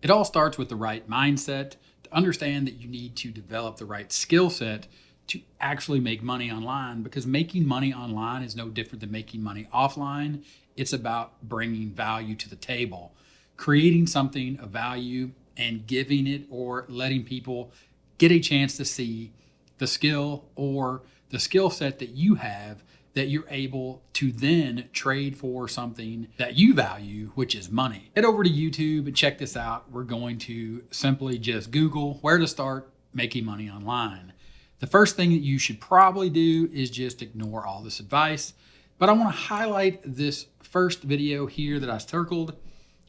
It all starts with the right mindset, to understand that you need to develop the right skill set to actually make money online, because making money online is no different than making money offline. It's about bringing value to the table, creating something of value and giving it, or letting people get a chance to see the skill or the skill set that you have, that you're able to then trade for something that you value, which is money. Head over to YouTube and check this out. We're going to simply just Google where to start making money online. The first thing that you should probably do is just ignore all this advice. But I want to highlight this first video here that I circled,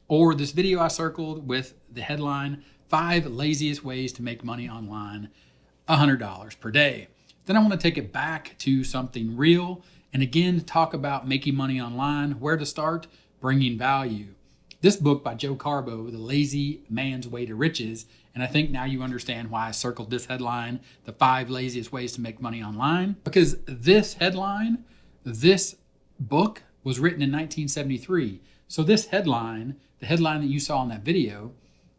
or this video I circled with the headline, 5 Laziest Ways to Make Money Online, $100 per day. Then I want to take it back to something real, and again, talk about making money online, where to start, bringing value. This book by Joe Carbo, The Lazy Man's Way to Riches, and I think now you understand why I circled this headline, the 5 Laziest Ways to Make Money Online, because this headline, this book was written in 1973. So this headline, the headline that you saw in that video,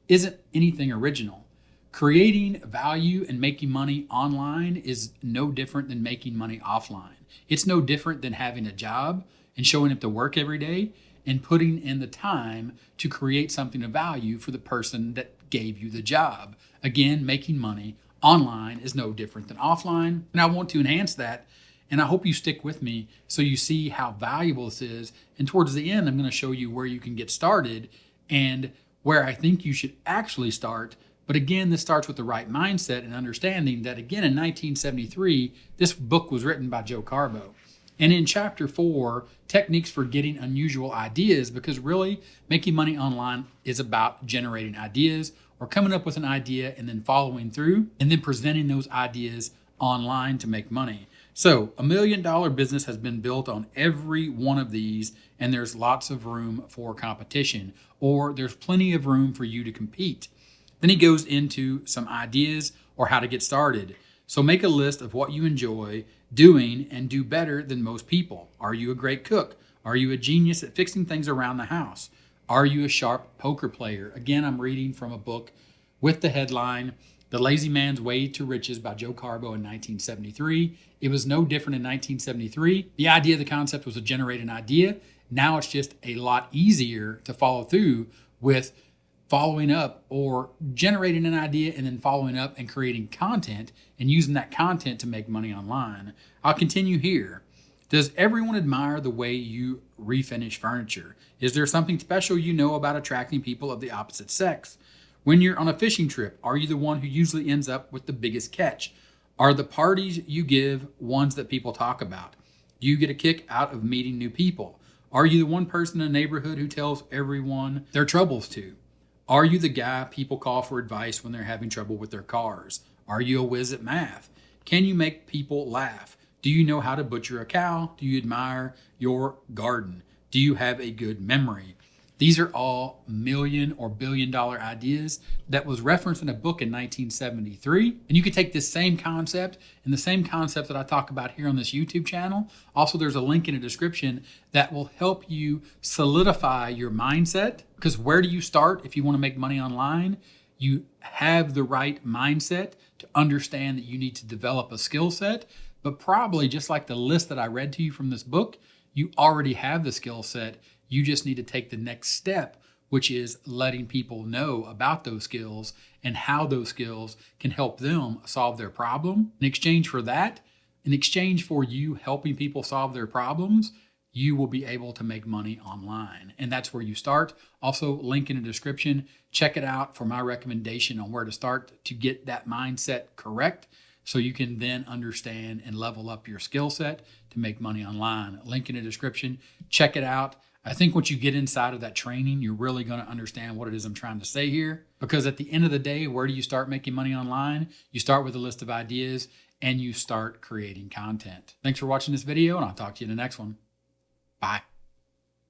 isn't anything original. Creating value and making money online is no different than making money offline. It's no different than having a job and showing up to work every day and putting in the time to create something of value for the person that gave you the job. Again, making money online is no different than offline. And I want to enhance that. And I hope you stick with me so you see how valuable this is. And towards the end, I'm going to show you where you can get started and where I think you should actually start. But again, this starts with the right mindset and understanding that, again, in 1973, this book was written by Joe Carbo. And in chapter 4, techniques for getting unusual ideas, because really making money online is about generating ideas or coming up with an idea and then following through and then presenting those ideas online to make money. So $1 million business has been built on every one of these, and there's lots of room for competition, or there's plenty of room for you to compete. Then he goes into some ideas or how to get started. So make a list of what you enjoy doing and do better than most people. Are you a great cook? Are you a genius at fixing things around the house? Are you a sharp poker player? Again, I'm reading from a book with the headline, The Lazy Man's Way to Riches by Joe Carbo in 1973. It was no different in 1973. The idea, the concept was to generate an idea. Now it's just a lot easier to follow through with following up or generating an idea and then following up and creating content and using that content to make money online. I'll continue here. Does everyone admire the way you refinish furniture? Is there something special you know about attracting people of the opposite sex? When you're on a fishing trip, are you the one who usually ends up with the biggest catch? Are the parties you give ones that people talk about? Do you get a kick out of meeting new people? Are you the one person in a neighborhood who tells everyone their troubles to? Are you the guy people call for advice when they're having trouble with their cars? Are you a whiz at math? Can you make people laugh? Do you know how to butcher a cow? Do you admire your garden? Do you have a good memory? These are all million or billion-dollar ideas that was referenced in a book in 1973. And you could take this same concept and the same concept that I talk about here on this YouTube channel. Also, there's a link in the description that will help you solidify your mindset. Because where do you start if you want to make money online? You have the right mindset to understand that you need to develop a skill set. But probably just like the list that I read to you from this book, you already have the skill set. You just need to take the next step, which is letting people know about those skills and how those skills can help them solve their problem. In exchange for that, in exchange for you helping people solve their problems, you will be able to make money online. And that's where you start. Also, link in the description. Check it out for my recommendation on where to start to get that mindset correct, so you can then understand and level up your skill set to make money online. Link in the description. Check it out. I think once you get inside of that training, you're really going to understand what it is I'm trying to say here. Because at the end of the day, where do you start making money online? You start with a list of ideas and you start creating content. Thanks for watching this video, and I'll talk to you in the next one. Bye.